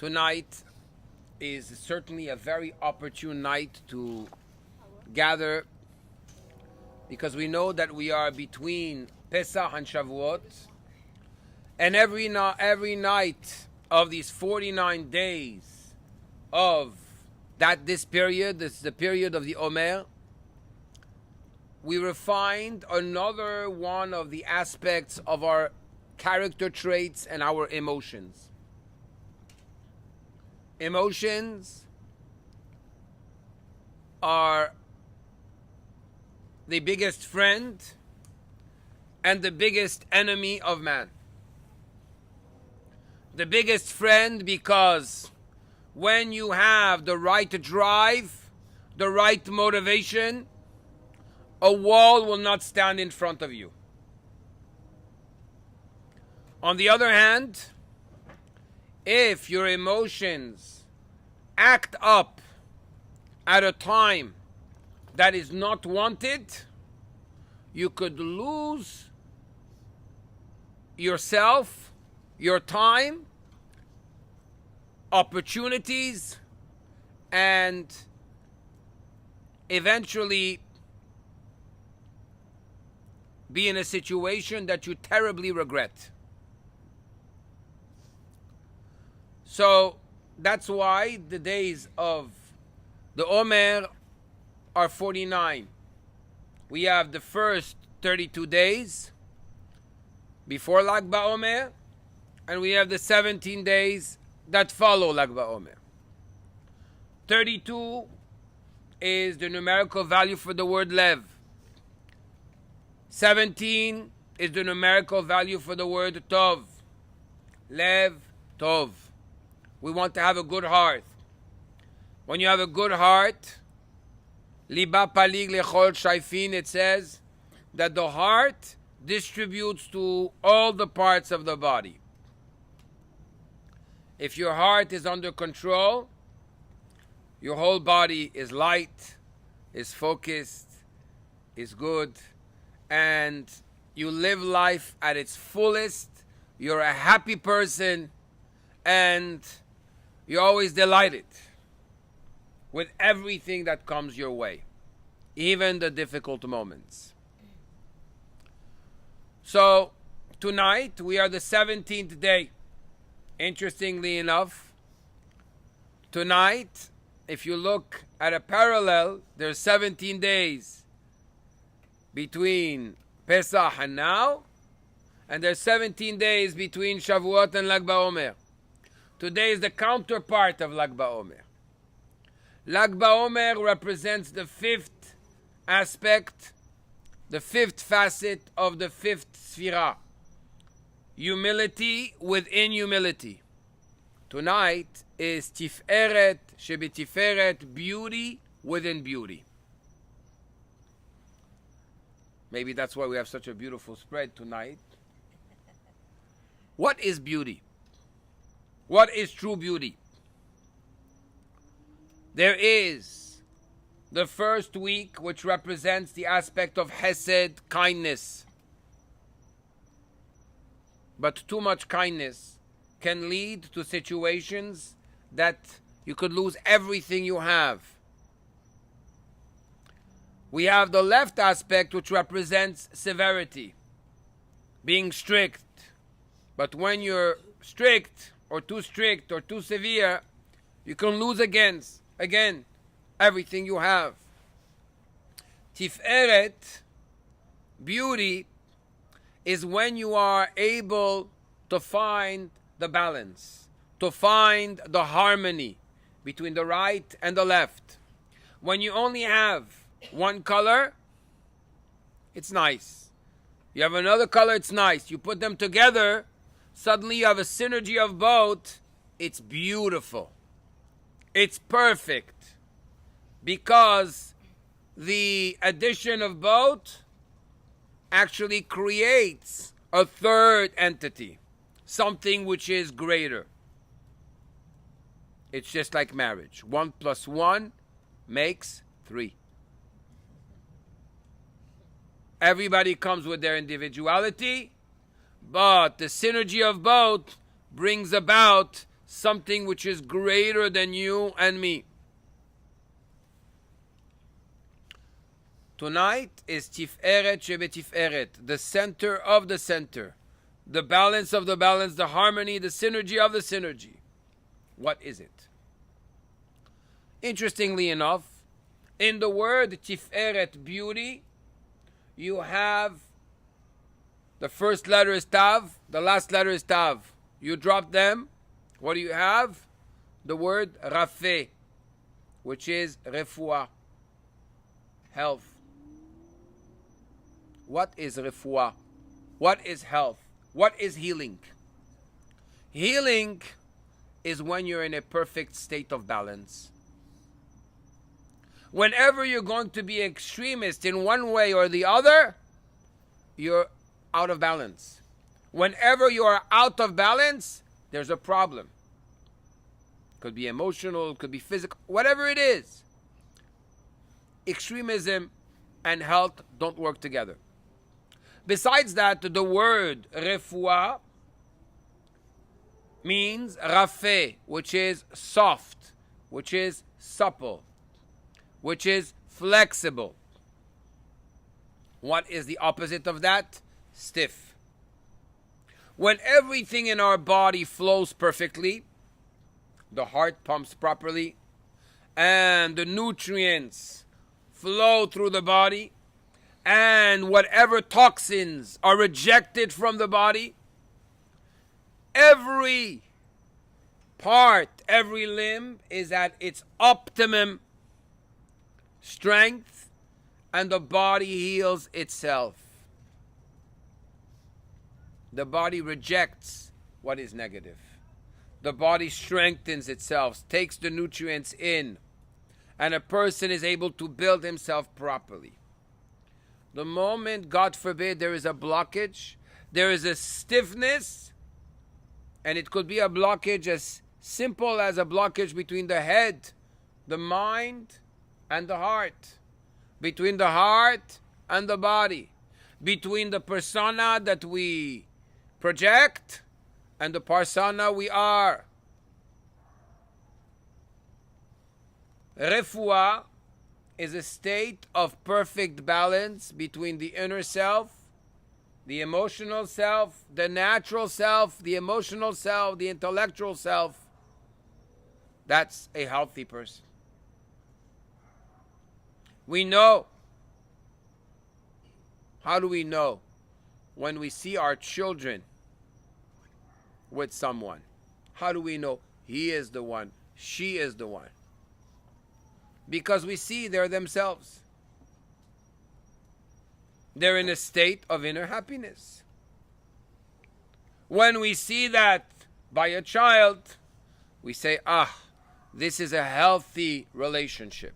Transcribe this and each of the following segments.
Tonight is certainly a very opportune night to gather because we know that we are between Pesach and Shavuot, and every night of these 49 days of this period, this is the period of the Omer, we refined another one of the aspects of our character traits and our emotions. Emotions are the biggest friend and the biggest enemy of man. The biggest friend because when you have the right drive, the right motivation, a wall will not stand in front of you. On the other hand, if your emotions act up at a time that is not wanted, you could lose yourself, your time, opportunities, and eventually be in a situation that you terribly regret. So that's why the days of the Omer are 49. We have the first 32 days before Lag BaOmer, and we have the 17 days that follow Lag BaOmer. 32 is the numerical value for the word Lev. 17 is the numerical value for the word Tov. Lev, Tov. We want to have a good heart. When you have a good heart, Liba palig lechol shaifin, it says that the heart distributes to all the parts of the body. If your heart is under control, your whole body is light, is focused, is good, and you live life at its fullest. You're a happy person, and you're always delighted with everything that comes your way, even the difficult moments. So tonight we are the 17th day. Interestingly enough, tonight, if you look at a parallel, there's 17 days between Pesach and now, and there's 17 days between Shavuot and Lag BaOmer. Today is the counterpart of Lag BaOmer. Lag BaOmer represents the fifth aspect, the fifth facet of the fifth Sphira. Humility within humility. Tonight is Tiferet Shebetiferet, beauty within beauty. Maybe that's why we have such a beautiful spread tonight. What is beauty? What is true beauty? There is the first week, which represents the aspect of Hesed, kindness. But too much kindness can lead to situations that you could lose everything you have. We have the left aspect, which represents severity, being strict. But when you're strict or too severe, you can lose again everything you have. Tiferet, beauty, is when you are able to find the balance, to find the harmony between the right and the left. When you only have one color, it's nice. You have another color, it's nice. You put them together, suddenly you have a synergy of both. It's beautiful. It's perfect. Because the addition of both actually creates a third entity, something which is greater. It's just like marriage. 1 + 1 makes 3. Everybody comes with their individuality, but the synergy of both brings about something which is greater than you and me. Tonight is Tiferet Shebetiferet, the center of the center, the balance of the balance, the harmony, the synergy of the synergy. What is it? Interestingly enough, in the word Tiferet, beauty, you have the first letter is Tav, the last letter is Tav. You drop them, what do you have? The word Rafeh, which is Refuah, health. What is Refuah? What is health? What is healing? Healing is when you're in a perfect state of balance. Whenever you're going to be extremist in one way or the other, you're out of balance. Whenever you are out of balance, there's a problem. Could be emotional, could be physical, whatever it is. Extremism and health don't work together. Besides that, the word refuah means rafeh, which is soft, which is supple, which is flexible. What is the opposite of that? Stiff. When everything in our body flows perfectly, the heart pumps properly, and the nutrients flow through the body, and whatever toxins are rejected from the body, every part, every limb is at its optimum strength, and the body heals itself. The body rejects what is negative. The body strengthens itself, takes the nutrients in, and a person is able to build himself properly. The moment, God forbid, there is a blockage, there is a stiffness, and it could be a blockage as simple as a blockage between the head, the mind, and the heart, between the heart and the body, between the persona that we project and the persona we are. Refuah is a state of perfect balance between the inner self, the emotional self, the natural self, the emotional self, the intellectual self. That's a healthy person. We know. How do we know? When we see our children with someone. How do we know he is the one, she is the one? Because we see they're themselves. They're in a state of inner happiness. When we see that by a child, we say, this is a healthy relationship.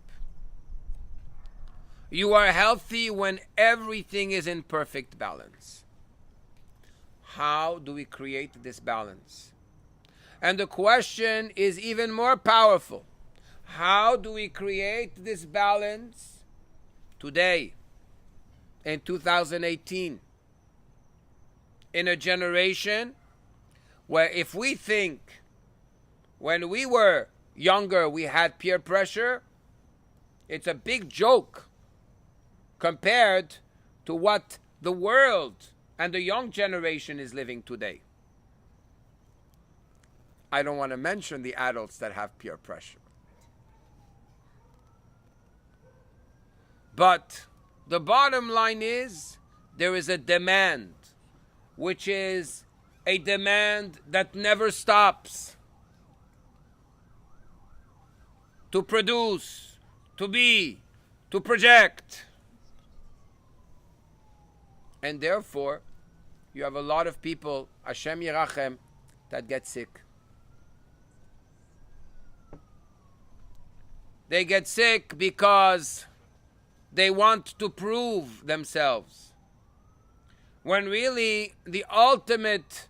You are healthy when everything is in perfect balance. How do we create this balance? And the question is even more powerful. How do we create this balance today, in 2018, in a generation where if we think when we were younger we had peer pressure, it's a big joke compared to what the world and the young generation is living today. I don't want to mention the adults that have peer pressure. But the bottom line is there is a demand, which is a demand that never stops. To produce, to be, to project. And therefore, you have a lot of people, Hashem Yerachem, that get sick. They get sick because they want to prove themselves. When really the ultimate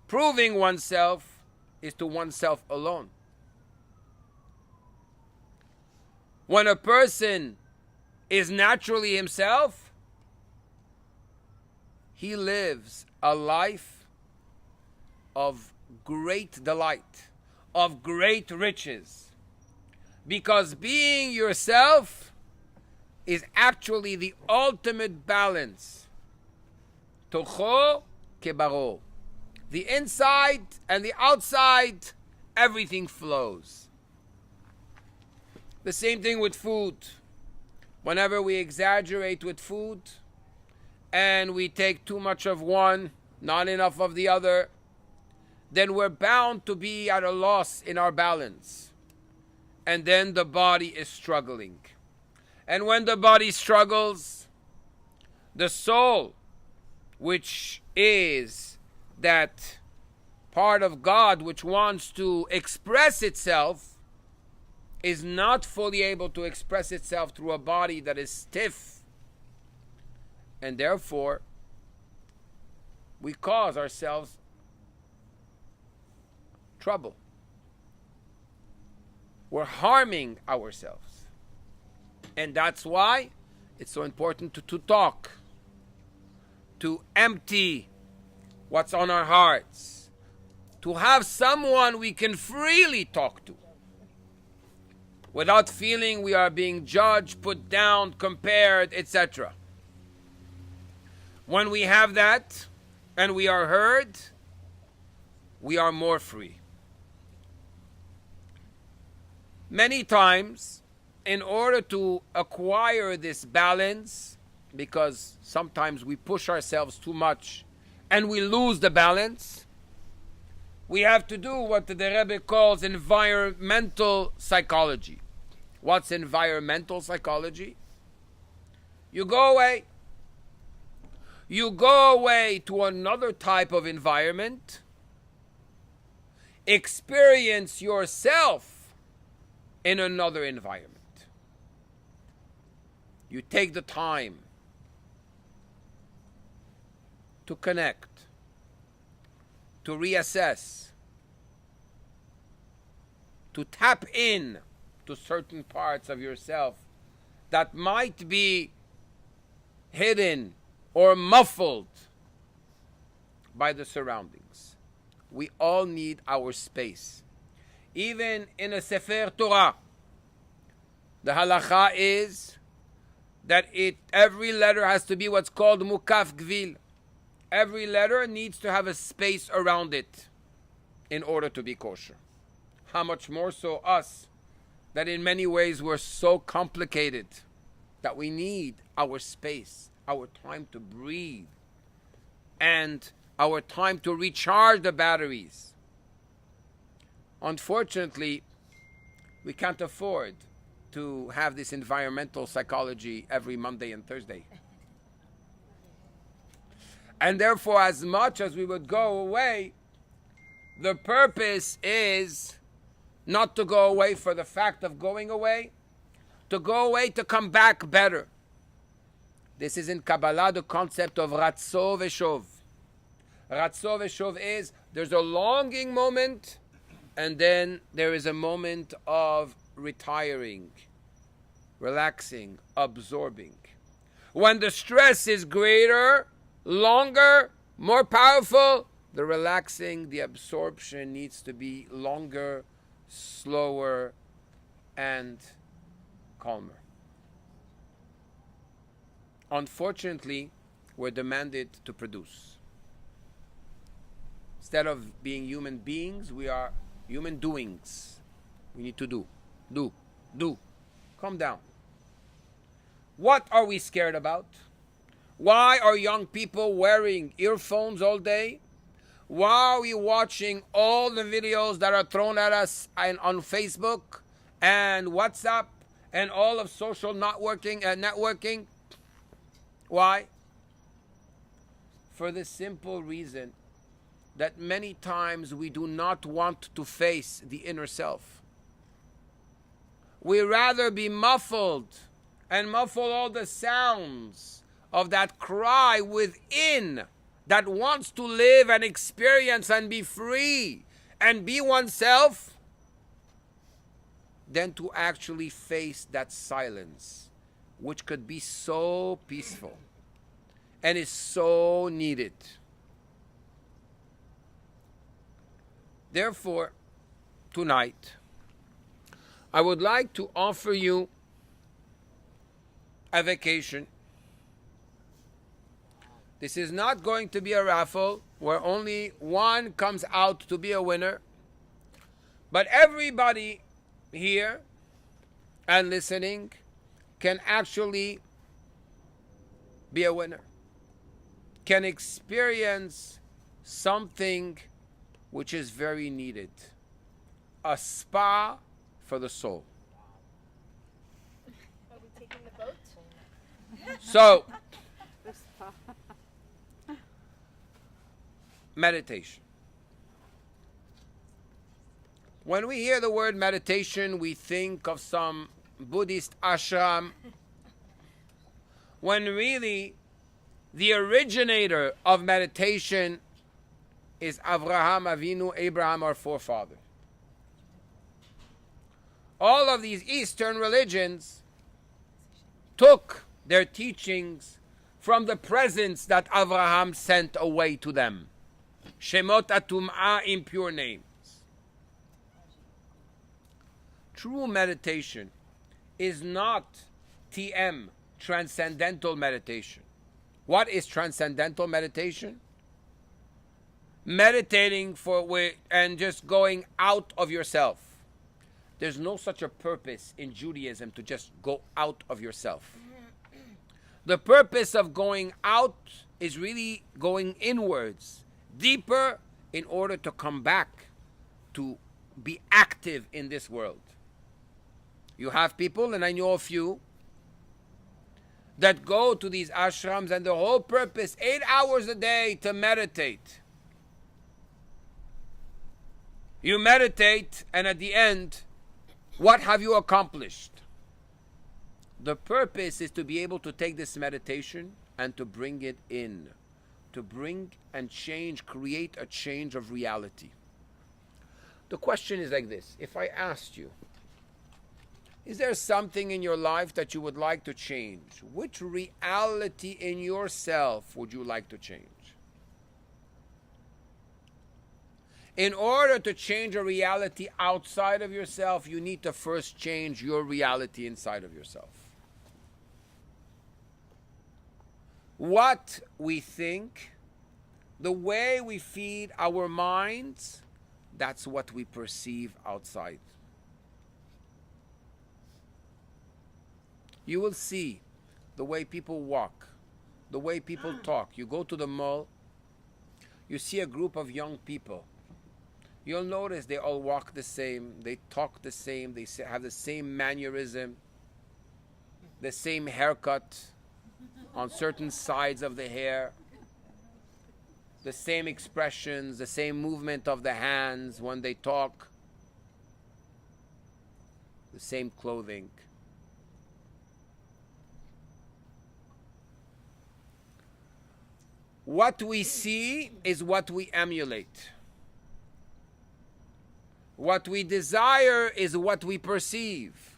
proving oneself is to oneself alone. When a person is naturally himself, he lives a life of great delight, of great riches. Because being yourself is actually the ultimate balance. Tocho kebaro. The inside and the outside, everything flows. The same thing with food. Whenever we exaggerate with food and we take too much of one, not enough of the other, then we're bound to be at a loss in our balance. And then the body is struggling. And when the body struggles, the soul, which is that part of God which wants to express itself, is not fully able to express itself through a body that is stiff. And therefore, we cause ourselves trouble. We're harming ourselves. And that's why it's so important to talk, to empty what's on our hearts, to have someone we can freely talk to, without feeling we are being judged, put down, compared, etc. When we have that, and we are heard, we are more free. Many times, in order to acquire this balance, because sometimes we push ourselves too much and we lose the balance, we have to do what the Rebbe calls environmental psychology. What's environmental psychology? You go away. You go away to another type of environment. Experience yourself in another environment. You take the time to connect, to reassess, to tap in to certain parts of yourself that might be hidden or muffled by the surroundings. We all need our space. Even in a Sefer Torah, the halacha is that every letter has to be what's called mukaf gvil. Every letter needs to have a space around it in order to be kosher. How much more so us, that in many ways we're so complicated that we need our space, our time to breathe, and our time to recharge the batteries. Unfortunately, we can't afford to have this environmental psychology every Monday and Thursday. And therefore, as much as we would go away, the purpose is not to go away for the fact of going away, to go away to come back better. This is in Kabbalah the concept of Ratzo Veshov. Ratzo Veshov is there's a longing moment and then there is a moment of retiring, relaxing, absorbing. When the stress is greater, longer, more powerful, the relaxing, the absorption needs to be longer, slower, and calmer. Unfortunately, we're demanded to produce. Instead of being human beings, we are human doings. We need to do. Calm down. What are we scared about? Why are young people wearing earphones all day? Why are we watching all the videos that are thrown at us on Facebook and WhatsApp and all of social networking? Why? For the simple reason that many times we do not want to face the inner self. We rather be muffled and muffle all the sounds of that cry within that wants to live and experience and be free and be oneself, than to actually face that silence, which could be so peaceful and is so needed. Therefore, tonight, I would like to offer you a vacation. This is not going to be a raffle where only one comes out to be a winner, but everybody here and listening can actually be a winner, can experience something which is very needed, a spa for the soul. Are we taking the boat? So, meditation. When we hear the word meditation, we think of some Buddhist ashram, when really the originator of meditation is Avraham Avinu, Abraham, our forefather. All of these Eastern religions took their teachings from the presence that Avraham sent away to them. Shemot atum'ah, impure names. True meditation is not TM, transcendental meditation. What is transcendental meditation? Meditating and just going out of yourself. There's no such a purpose in Judaism to just go out of yourself. The purpose of going out is really going inwards, deeper, in order to come back to be active in this world. You have people, and I know a few, that go to these ashrams and the whole purpose, 8 hours a day to meditate. You meditate, and at the end, what have you accomplished? The purpose is to be able to take this meditation and to bring it in, to bring and change, create a change of reality. The question is like this. If I asked you, is there something in your life that you would like to change? Which reality in yourself would you like to change? In order to change a reality outside of yourself, you need to first change your reality inside of yourself. What we think, the way we feed our minds, that's what we perceive outside. You will see the way people walk, the way people talk. You go to the mall, you see a group of young people. You'll notice they all walk the same, they talk the same, they have the same mannerism, the same haircut on certain sides of the hair, the same expressions, the same movement of the hands when they talk, the same clothing. What we see is what we emulate. What we desire is what we perceive.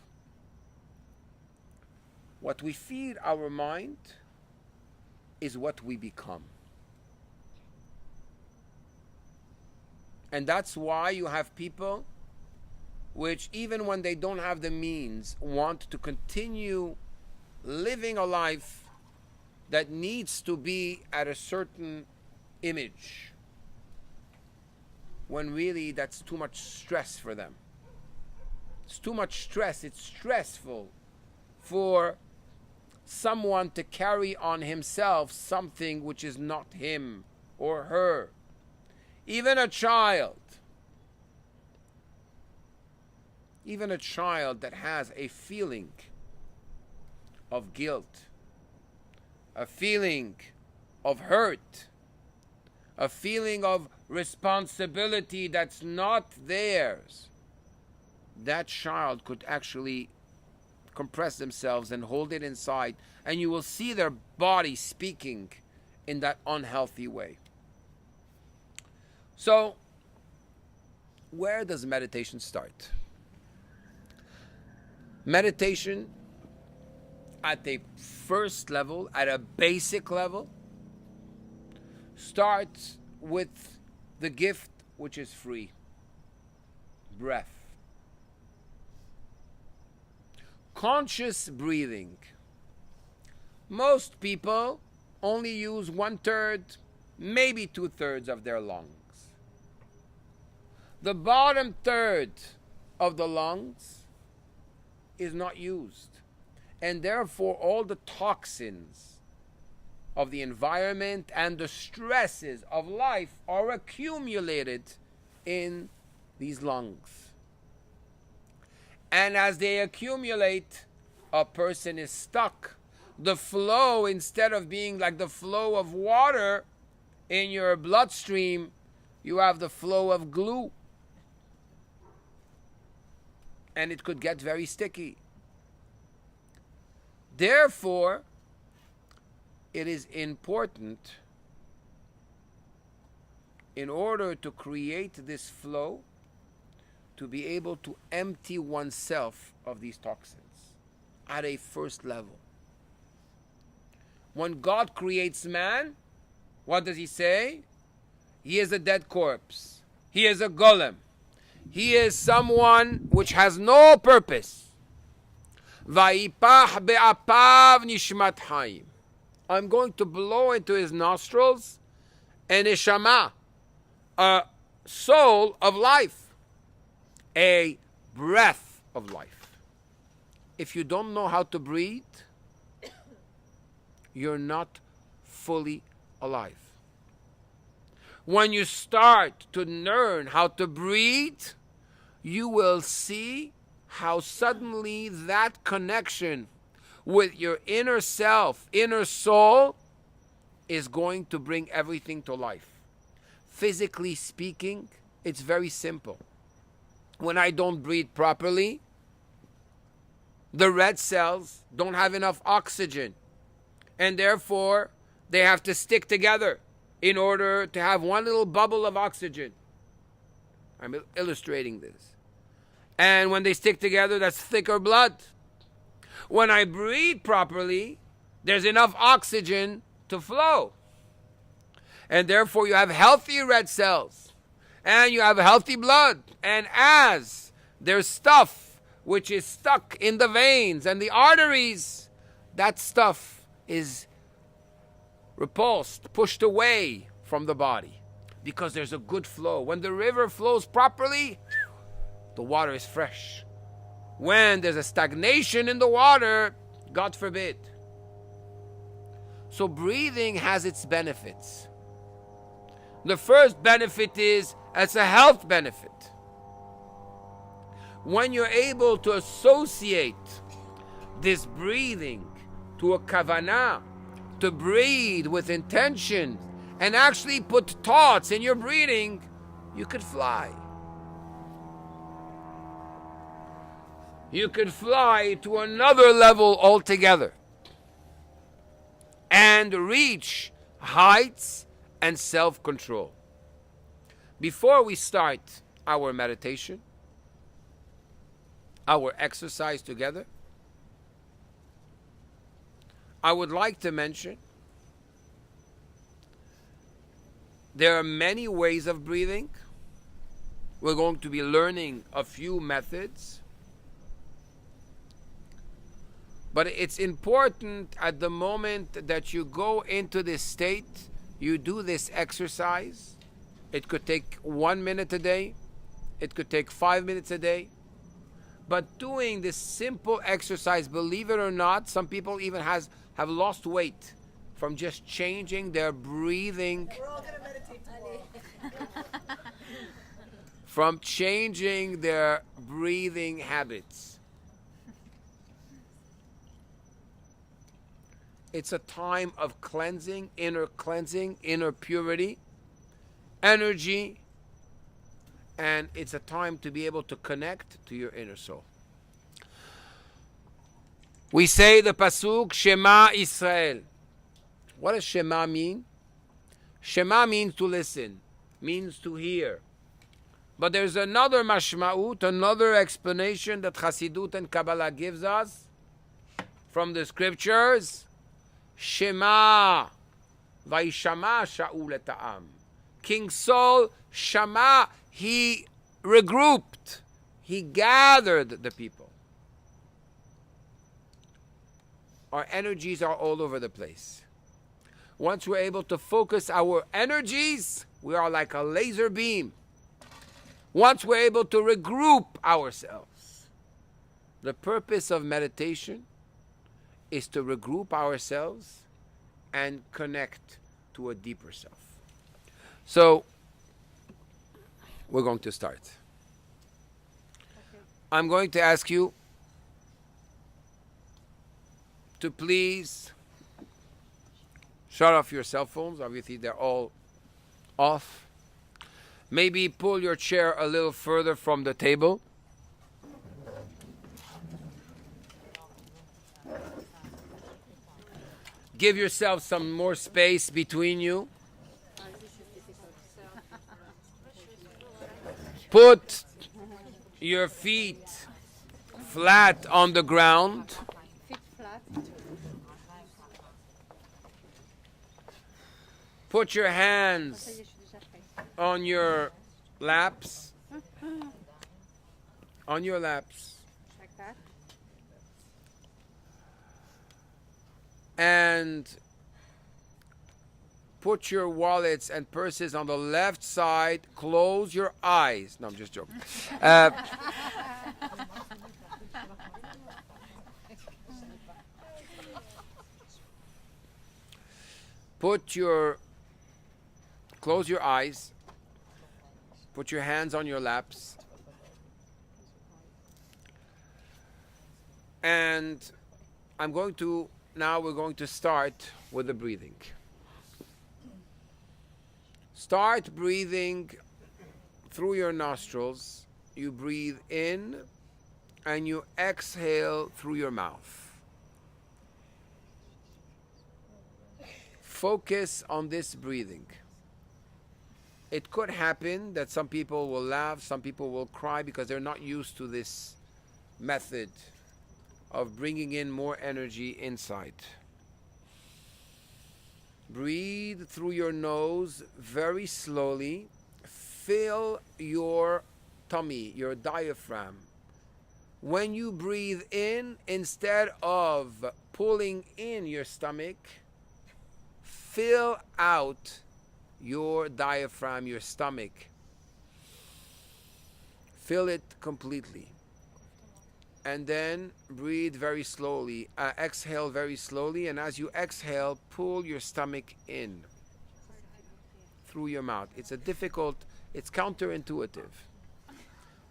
What we feed our mind is what we become. And that's why you have people which, even when they don't have the means, want to continue living a life that needs to be at a certain image, when really that's too much stress for them. It's too much stress. It's stressful for someone to carry on himself something which is not him or her. Even a child that has a feeling of guilt, a feeling of hurt, a feeling of responsibility that's not theirs, that child could actually compress themselves and hold it inside, and you will see their body speaking in that unhealthy way. So, where does meditation start? Meditation at a first level, at a basic level, starts with the gift which is free. breath. Conscious breathing. Most people only use 1/3, maybe 2/3 of their lungs. The bottom third of the lungs is not used, and therefore all the toxins of the environment and the stresses of life are accumulated in these lungs. And as they accumulate, a person is stuck. The flow, instead of being like the flow of water in your bloodstream, you have the flow of glue. And it could get very sticky. Therefore, it is important, in order to create this flow, to be able to empty oneself of these toxins at a first level. When God creates man, what does he say? He is a dead corpse. He is a golem. He is someone which has no purpose. Vayipach be'apav nishmat hayim. I'm going to blow into his nostrils a neshama, a soul of life, a breath of life. If you don't know how to breathe, you're not fully alive. When you start to learn how to breathe, you will see how suddenly that connection with your inner self, inner soul, is going to bring everything to life. Physically speaking, it's very simple. When I don't breathe properly, the red cells don't have enough oxygen, and therefore they have to stick together in order to have one little bubble of oxygen. I'm illustrating this. And when they stick together, that's thicker blood. When I breathe properly, there's enough oxygen to flow. And therefore you have healthy red cells. And you have healthy blood. And as there's stuff which is stuck in the veins and the arteries, that stuff is repulsed, pushed away from the body, because there's a good flow. When the river flows properly, the water is fresh. When there's a stagnation in the water, God forbid. So breathing has its benefits. The first benefit is it's a health benefit. When you're able to associate this breathing to a kavanah, to breathe with intention, and actually put thoughts in your breathing, you could fly. You could fly to another level altogether and reach heights and self-control. Before we start our meditation, our exercise together, I would like to mention there are many ways of breathing. We're going to be learning a few methods. But it's important at the moment that you go into this state, you do this exercise. It could take 1 minute a day. It could take 5 minutes a day. But doing this simple exercise, believe it or not, some people even have lost weight from just changing their breathing. We're all gonna meditate tomorrow. From changing their breathing habits. It's a time of cleansing, inner purity, energy, and it's a time to be able to connect to your inner soul. We say the pasuk, Shema Israel. What does Shema mean? Shema means to listen, means to hear. But there's another mashma'ut, another explanation that Chassidut and Kabbalah gives us from the scriptures. Shema, Vayishama Shaul et ha'am. King Saul, Shama, he regrouped. He gathered the people. Our energies are all over the place. Once we're able to focus our energies, we are like a laser beam. Once we're able to regroup ourselves, the purpose of meditation is to regroup ourselves and connect to a deeper self. So, we're going to start. I'm going to ask you to please shut off your cell phones. Obviously, they're all off. Maybe pull your chair a little further from the table. Give yourself some more space between you. Put your feet flat on the ground. Put your hands on your laps. On your laps. And put your wallets and purses on the left side. Close your eyes. No, I'm just joking. Close your eyes. Put your hands on your laps. And we're going to start with the breathing. Start breathing through your nostrils. You breathe in and you exhale through your mouth. Focus on this breathing. It could happen that some people will laugh, some people will cry because they're not used to this method of bringing in more energy inside. Breathe through your nose very slowly. Fill your tummy, your diaphragm. When you breathe in, instead of pulling in your stomach, fill out your diaphragm, your stomach. Fill it completely. And then breathe very slowly. Exhale very slowly. And as you exhale, pull your stomach in through your mouth. It's counterintuitive.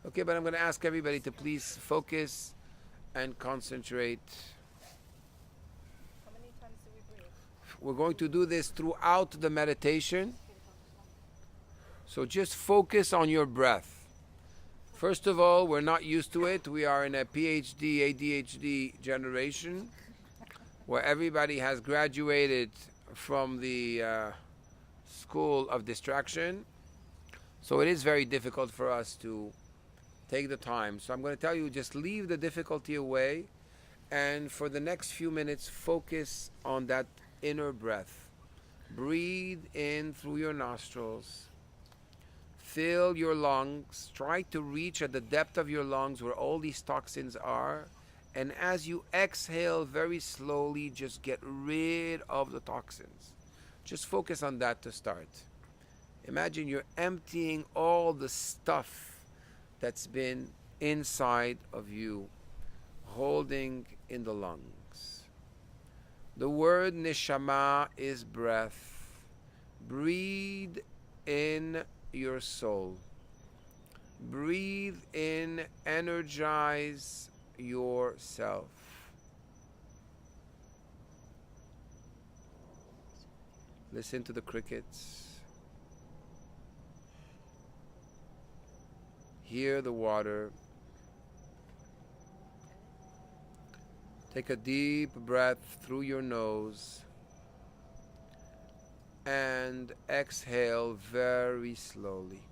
Okay, but I'm going to ask everybody to please focus and concentrate. How many times do we breathe? We're going to do this throughout the meditation. So just focus on your breath. First of all, we're not used to it. We are in a PhD, ADHD generation where everybody has graduated from the school of distraction. So it is very difficult for us to take the time. So I'm going to tell you, just leave the difficulty away. And for the next few minutes, focus on that inner breath. Breathe in through your nostrils. Fill your lungs. Try to reach at the depth of your lungs where all these toxins are. And as you exhale very slowly, just get rid of the toxins. Just focus on that to start. Imagine you're emptying all the stuff that's been inside of you, holding in the lungs. The word neshama is breath. Breathe in your soul. Breathe in, energize yourself. Listen to the crickets. Hear the water. Take a deep breath through your nose and exhale very slowly.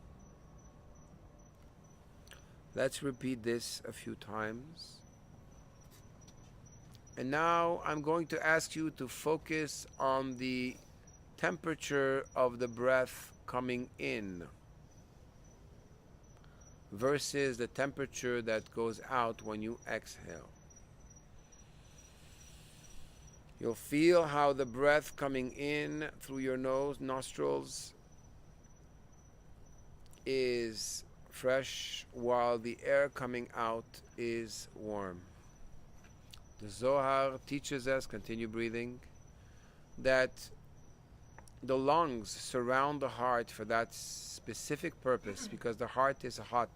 Let's repeat this a few times. And now I'm going to ask you to focus on the temperature of the breath coming in. versus the temperature that goes out when you exhale. You'll feel how the breath coming in through your nose, nostrils, is fresh, while the air coming out is warm. The Zohar teaches us, continue breathing, that the lungs surround the heart for that specific purpose, because the heart is hot.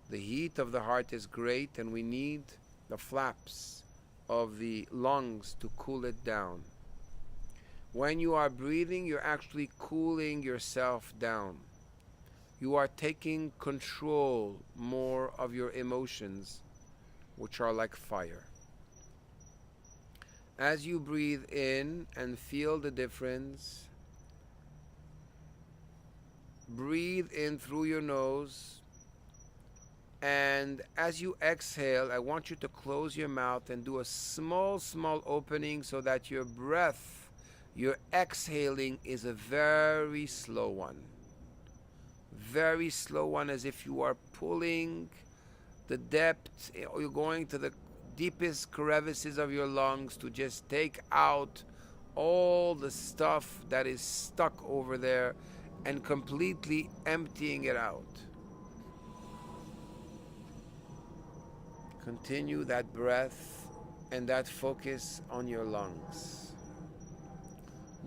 The heat of the heart is great, and we need the flaps of the lungs to cool it down. When you are breathing, you're actually cooling yourself down. You are taking control more of your emotions, which are like fire. As you breathe in and feel the difference, breathe in through your nose, and as you exhale, I want you to close your mouth and do a small opening so that your breath, your exhaling, is a very slow one. Very slow one, as if you are pulling the depth, or you're going to the deepest crevices of your lungs to just take out all the stuff that is stuck over there and completely emptying it out. Continue that breath and that focus on your lungs.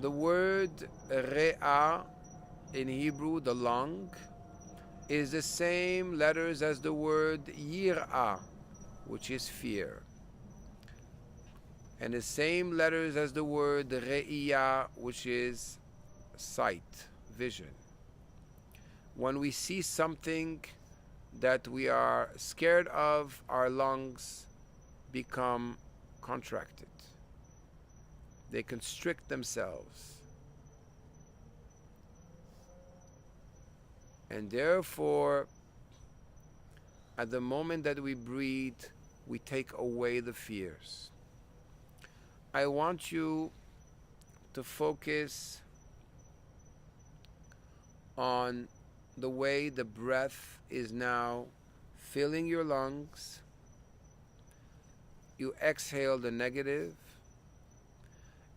The word re'ah in Hebrew, the lung, is the same letters as the word yir'ah, which is fear, and the same letters as the word re'iyah, which is sight, vision. When we see something that we are scared of, our lungs become contracted. They constrict themselves. And therefore, at the moment that we breathe, we take away the fears. I want you to focus on the way the breath is now filling your lungs. You exhale the negative.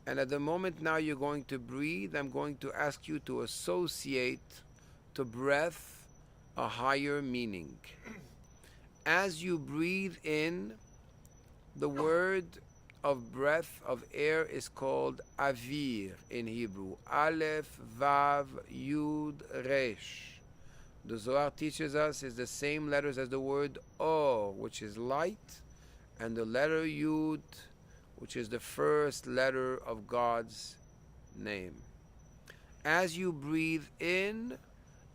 And at the moment now you're going to breathe, I'm going to ask you to associate to breath a higher meaning. As you breathe in, the word of breath of air is called avir in Hebrew. Aleph, Vav, Yud, Resh. The Zohar teaches us is the same letters as the word O, which is light, and the letter Yud, which is the first letter of God's name. As you breathe in,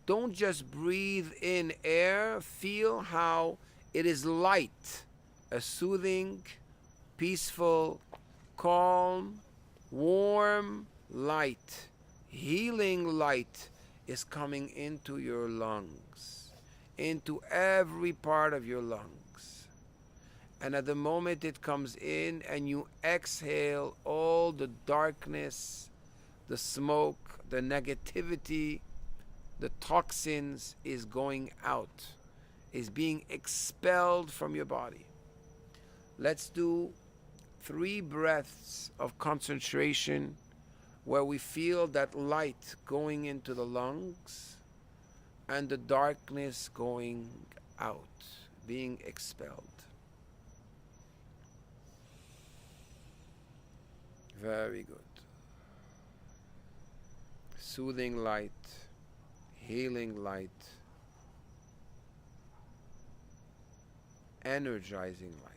don't just breathe in air, feel how it is light, a soothing, peaceful, calm, warm light, healing light is coming into your lungs, into every part of your lungs. And at the moment it comes in and you exhale, all the darkness, the smoke, the negativity, the toxins is going out, is being expelled from your body. Let's do 3 breaths of concentration where we feel that light going into the lungs and the darkness going out, being expelled. Very good. Soothing light, healing light, energizing light.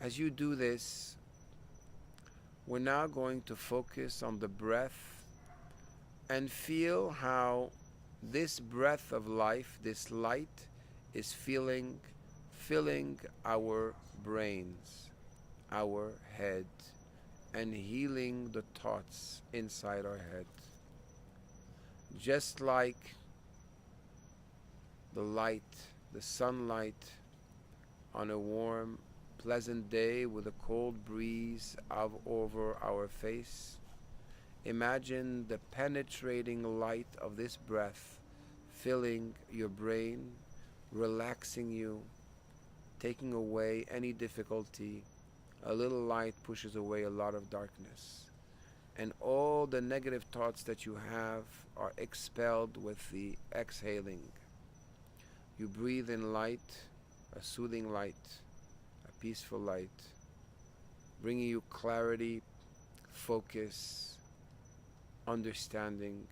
As you do this, we're now going to focus on the breath and feel how this breath of life, this light, is filling our brains, our head, and healing the thoughts inside our head. Just like the light, the sunlight on a warm, pleasant day with a cold breeze over our face, imagine the penetrating light of this breath filling your brain, relaxing you, taking away any difficulty. A little light pushes away a lot of darkness. And all the negative thoughts that you have are expelled with the exhaling. You breathe in light, a soothing light, a peaceful light, bringing you clarity, focus, understanding,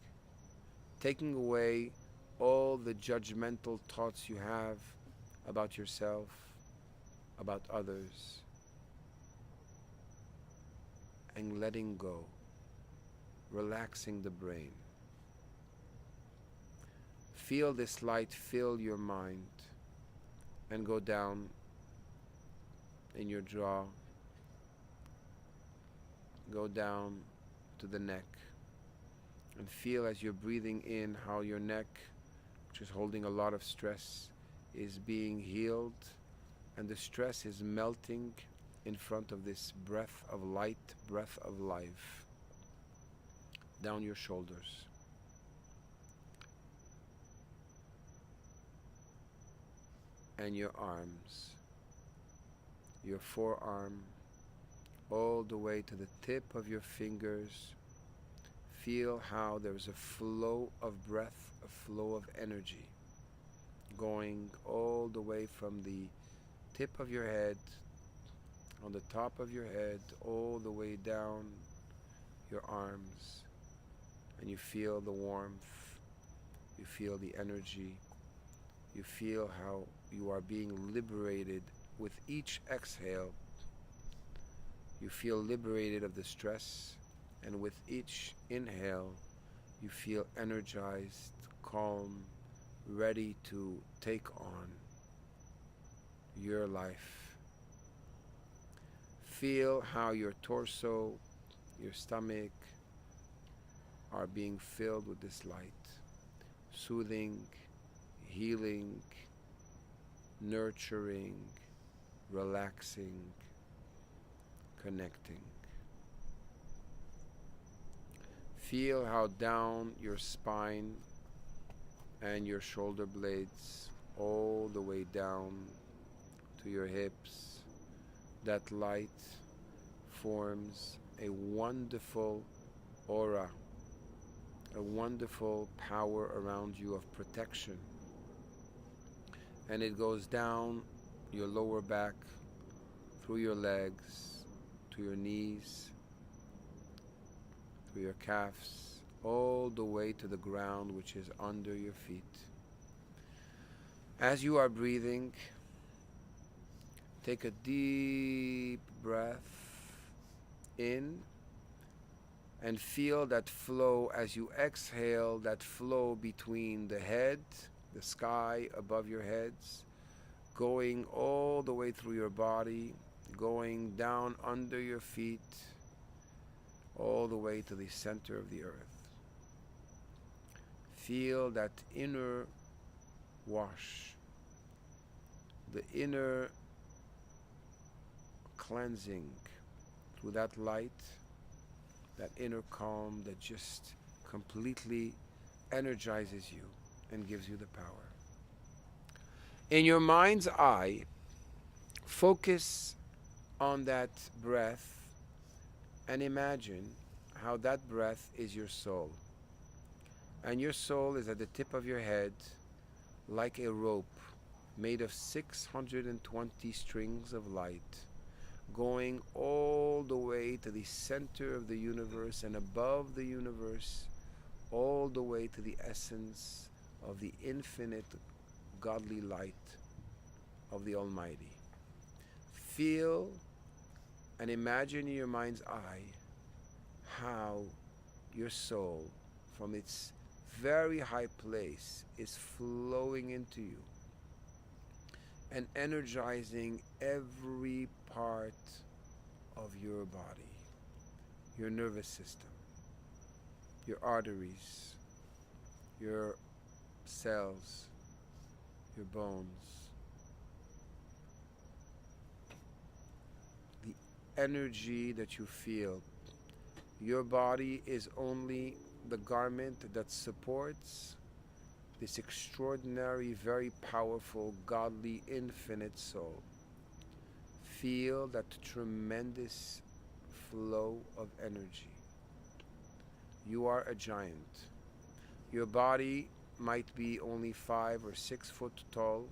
taking away all the judgmental thoughts you have about yourself, about others, and letting go, relaxing the brain. Feel this light fill your mind and go down in your jaw, go down to the neck, and feel as you're breathing in how your neck, which is holding a lot of stress, is being healed, and the stress is melting in front of this breath of light, breath of life, down your shoulders. And your arms, your forearm, all the way to the tip of your fingers. Feel how there's a flow of breath, a flow of energy, going all the way from the tip of your head, on the top of your head, all the way down your arms. And you feel the warmth, you feel the energy, you feel how you are being liberated with each exhale. You feel liberated of the stress, and with each inhale, you feel energized, calm, ready to take on your life. Feel how your torso, your stomach are being filled with this light, soothing, healing, nurturing, relaxing, connecting. Feel how down your spine and your shoulder blades, all the way down to your hips, that light forms a wonderful aura, a wonderful power around you of protection. And it goes down your lower back, through your legs, to your knees, through your calves, all the way to the ground, which is under your feet. As you are breathing, take a deep breath in and feel that flow as you exhale, that flow between the head, the sky above your heads, going all the way through your body, going down under your feet, all the way to the center of the earth. Feel that inner wash, the inner cleansing through that light, that inner calm that just completely energizes you and gives you the power. In your mind's eye, focus on that breath and imagine how that breath is your soul. And your soul is at the tip of your head like a rope made of 620 strings of light, going all the way to the center of the universe and above the universe, all the way to the essence of the infinite godly light of the Almighty. Feel and imagine in your mind's eye how your soul from its very high place is flowing into you and energizing every part of your body, your nervous system, your arteries, your cells, your bones. The energy that you feel. Your body is only the garment that supports this extraordinary, very powerful, godly, infinite soul. Feel that tremendous flow of energy. You are a giant. Your body might be only 5 or 6 foot tall,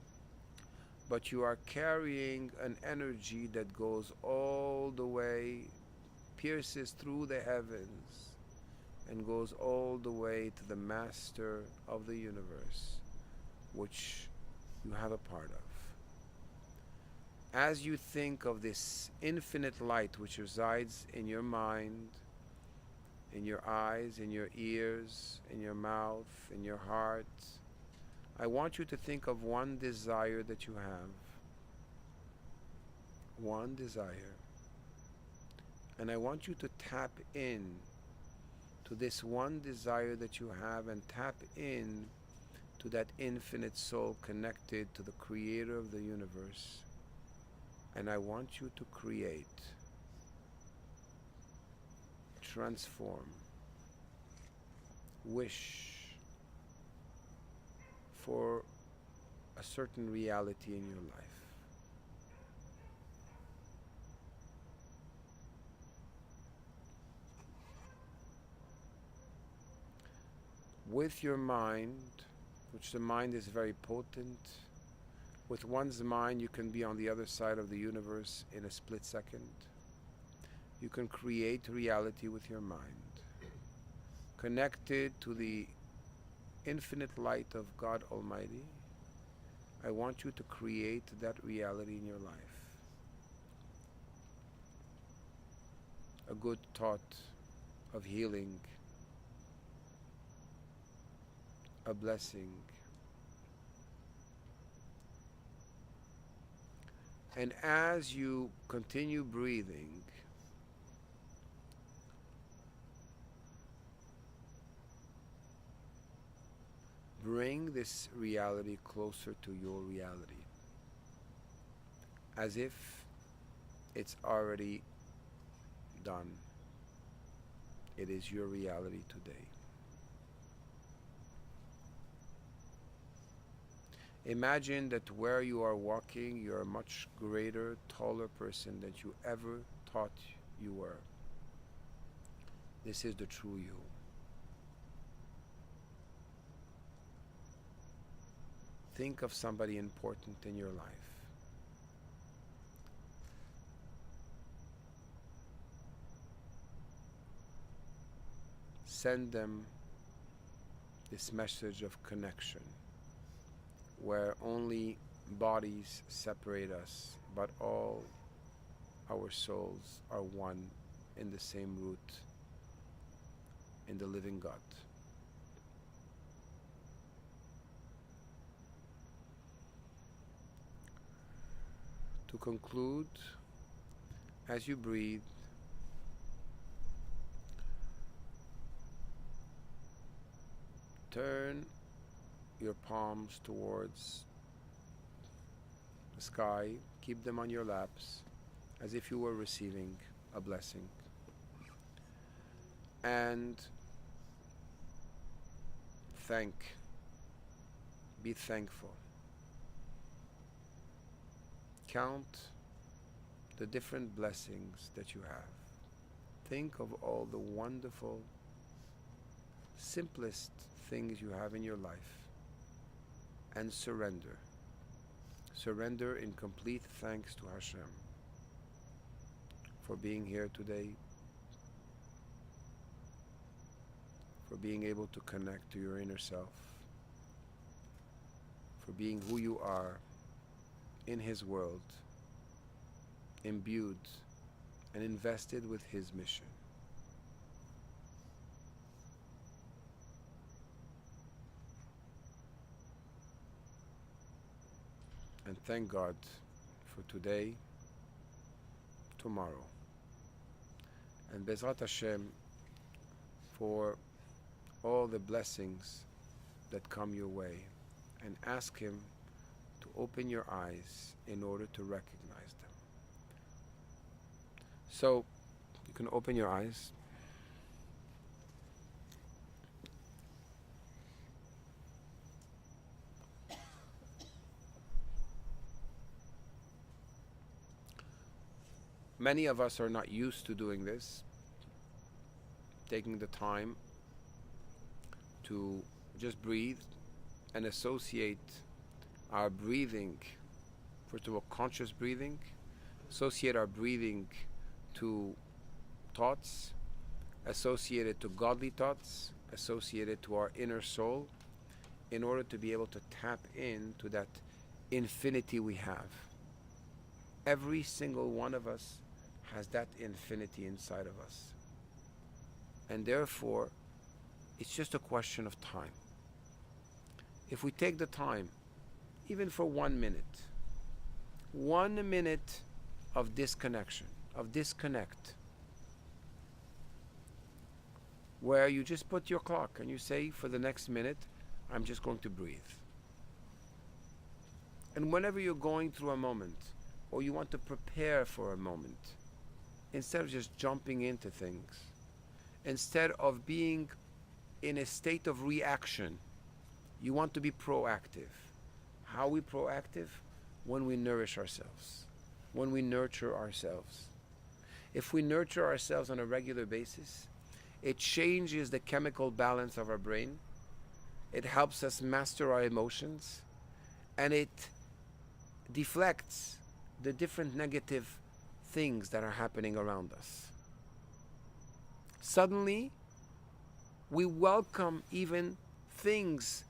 but you are carrying an energy that goes all the way, pierces through the heavens, and goes all the way to the master of the universe, which you have a part of. As you think of this infinite light which resides in your mind, in your eyes, in your ears, in your mouth, in your heart, I want you to think of one desire that you have. One desire. And I want you to tap in to this one desire that you have, and tap in to that infinite soul connected to the creator of the universe. And I want you to create, transform, wish for a certain reality in your life. With your mind, which the mind is very potent, with one's mind you can be on the other side of the universe in a split second. You can create reality with your mind. Connected to the infinite light of God Almighty, I want you to create that reality in your life. A good thought of healing, a blessing. And as you continue breathing, bring this reality closer to your reality, as if it's already done. It is your reality today. Imagine that where you are walking, you're a much greater, taller person than you ever thought you were. This is the true you. Think of somebody important in your life. Send them this message of connection, where only bodies separate us, but all our souls are one in the same root, in the living God. To conclude, as you breathe, turn your palms towards the sky. Keep them on your laps as if you were receiving a blessing. And be thankful. Count the different blessings that you have. Think of all the wonderful, simplest things you have in your life, and surrender. Surrender in complete thanks to Hashem for being here today, for being able to connect to your inner self, for being who you are in His world, imbued and invested with His mission. And thank God for today, tomorrow, and Bezrat Hashem for all the blessings that come your way, and ask Him to open your eyes in order to recognize them. So, you can open your eyes. Many of us are not used to doing this, taking the time to just breathe and associate our breathing, first of all, conscious breathing, associate our breathing to thoughts, associate it to godly thoughts, associate it to our inner soul, in order to be able to tap into that infinity we have. Every single one of us has that infinity inside of us. And therefore, it's just a question of time. If we take the time, even for 1 minute, 1 minute of disconnection, of disconnect, where you just put your clock and you say, for the next minute, I'm just going to breathe. And whenever you're going through a moment, or you want to prepare for a moment, instead of just jumping into things, instead of being in a state of reaction, you want to be proactive. How are we proactive? When we nourish ourselves, when we nurture ourselves. If we nurture ourselves on a regular basis, it changes the chemical balance of our brain. It helps us master our emotions, and it deflects the different negative things that are happening around us. Suddenly, we welcome even things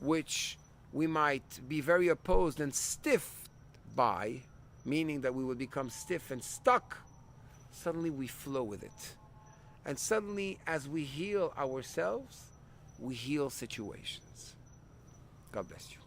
which we might be very opposed and stiff by, meaning that we will become stiff and stuck. Suddenly we flow with it. And suddenly, as we heal ourselves, we heal situations. God bless you.